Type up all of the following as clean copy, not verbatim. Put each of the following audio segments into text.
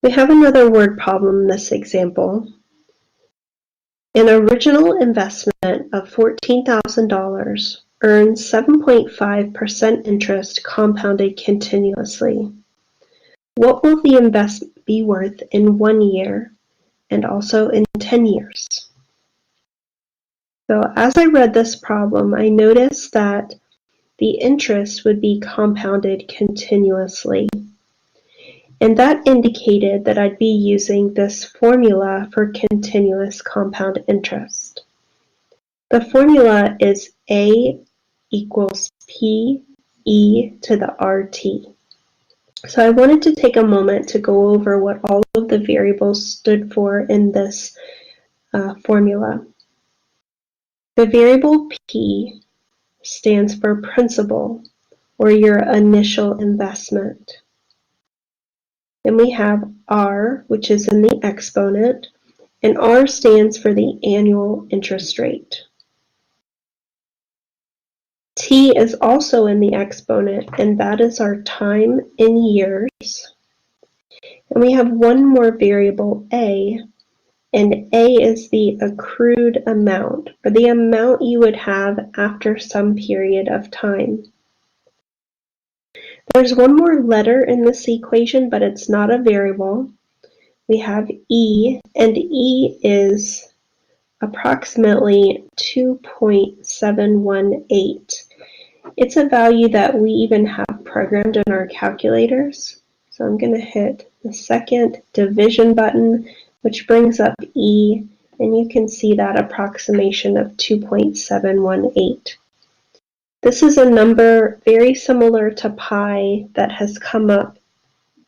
We have another word problem in this example. An original investment of $14,000 earns 7.5% interest compounded continuously. What will the investment be worth in 1 year and also in 10 years? So as I read this problem, I noticed that the interest would be compounded continuously. And that indicated that I'd be using this formula for continuous compound interest. The formula is A equals P e to the RT. So I wanted to take a moment to go over what all of the variables stood for in this formula. The variable P stands for principal, or your initial investment. Then we have R, which is in the exponent, and R stands for the annual interest rate. T is also in the exponent, and that is our time in years. And we have one more variable, A, and A is the accrued amount, or the amount you would have after some period of time. There's one more letter in this equation, but it's not a variable. We have E, and E is approximately 2.718. It's a value that we even have programmed in our calculators. So I'm going to hit the second division button, which brings up E, and you can see that approximation of 2.718. This is a number very similar to pi that has come up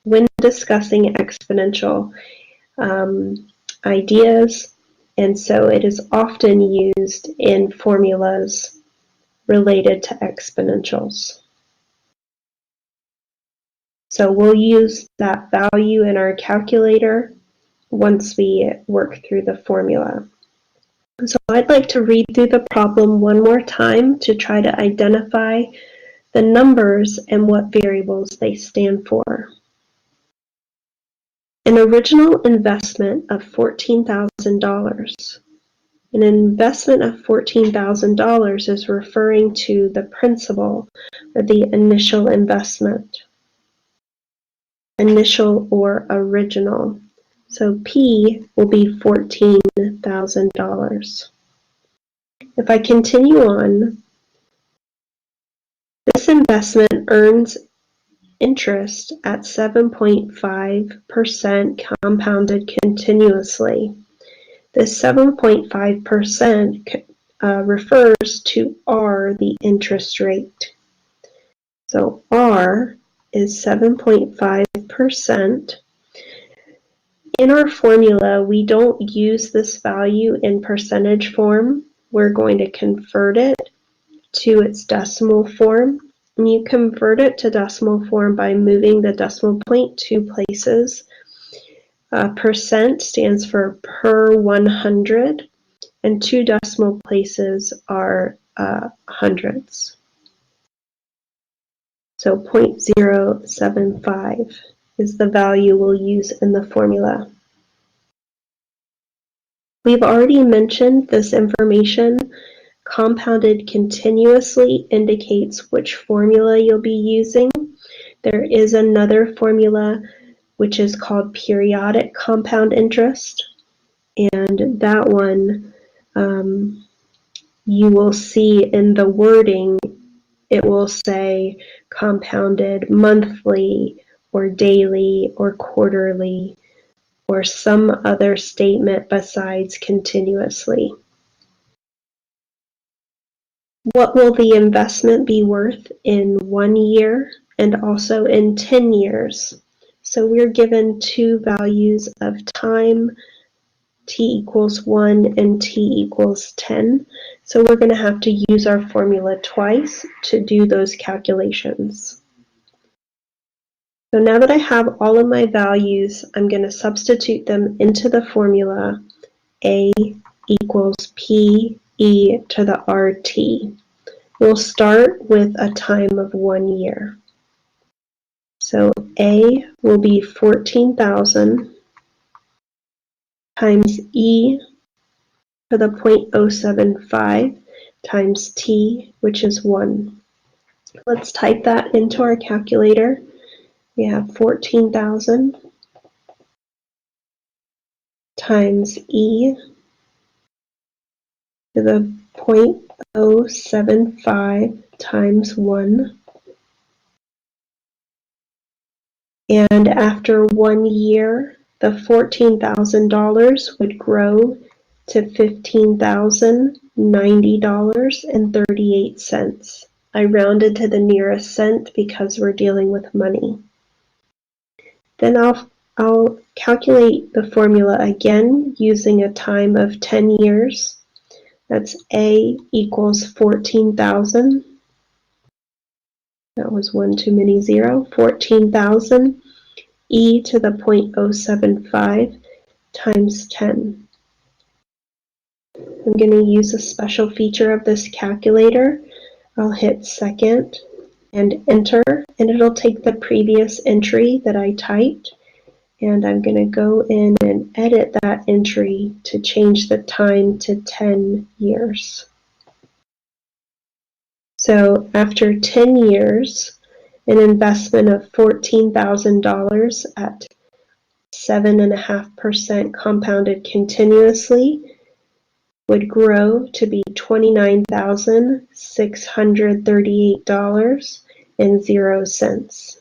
when discussing exponential ideas, and so it is often used in formulas related to exponentials. So we'll use that value in our calculator once we work through the formula. So I'd like to read through the problem one more time to try to identify the numbers and what variables they stand for. An original investment of $14,000. An investment of $14,000 is referring to the principal or the initial investment. Initial or original. So P will be $14,000. If I continue on, this investment earns interest at 7.5% compounded continuously. This 7.5% refers to R, the interest rate. So R is 7.5%. In our formula, we don't use this value in percentage form. We're going to convert it to its decimal form. And you convert it to decimal form by moving the decimal point 2 places. Percent stands for per 100, and 2 decimal places are hundreds. So 0.075 is the value we'll use in the formula. We've already mentioned this information. Compounded continuously indicates which formula you'll be using. There is another formula which is called periodic compound interest, and that one you will see in the wording. It will say compounded monthly or daily or quarterly or some other statement besides continuously. What will the investment be worth in 1 year and also in 10 years? So we're given two values of time, t equals 1 and t equals 10. So we're going to have to use our formula twice to do those calculations. So now that I have all of my values, I'm going to substitute them into the formula A equals P e to the RT. We'll start with a time of 1 year. So A will be 14,000 times e to the 0.075 times t, which is 1. Let's type that into our calculator. We have 14,000 times e to the 0.075 times 1. And after 1 year, the $14,000 would grow to $15,090.38. I rounded to the nearest cent because we're dealing with money. Then I'll calculate the formula again using a time of 10 years. That's A equals 14,000. That was one too many zero. 14,000 e to the 0.075 times 10. I'm going to use a special feature of this calculator. I'll hit second and enter, and it'll take the previous entry that I typed, and I'm going to go in and edit that entry to change the time to 10 years. So after 10 years, an investment of $14,000 at 7.5% compounded continuously would grow to be $29,638.00.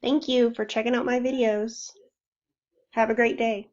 Thank you for checking out my videos. Have a great day.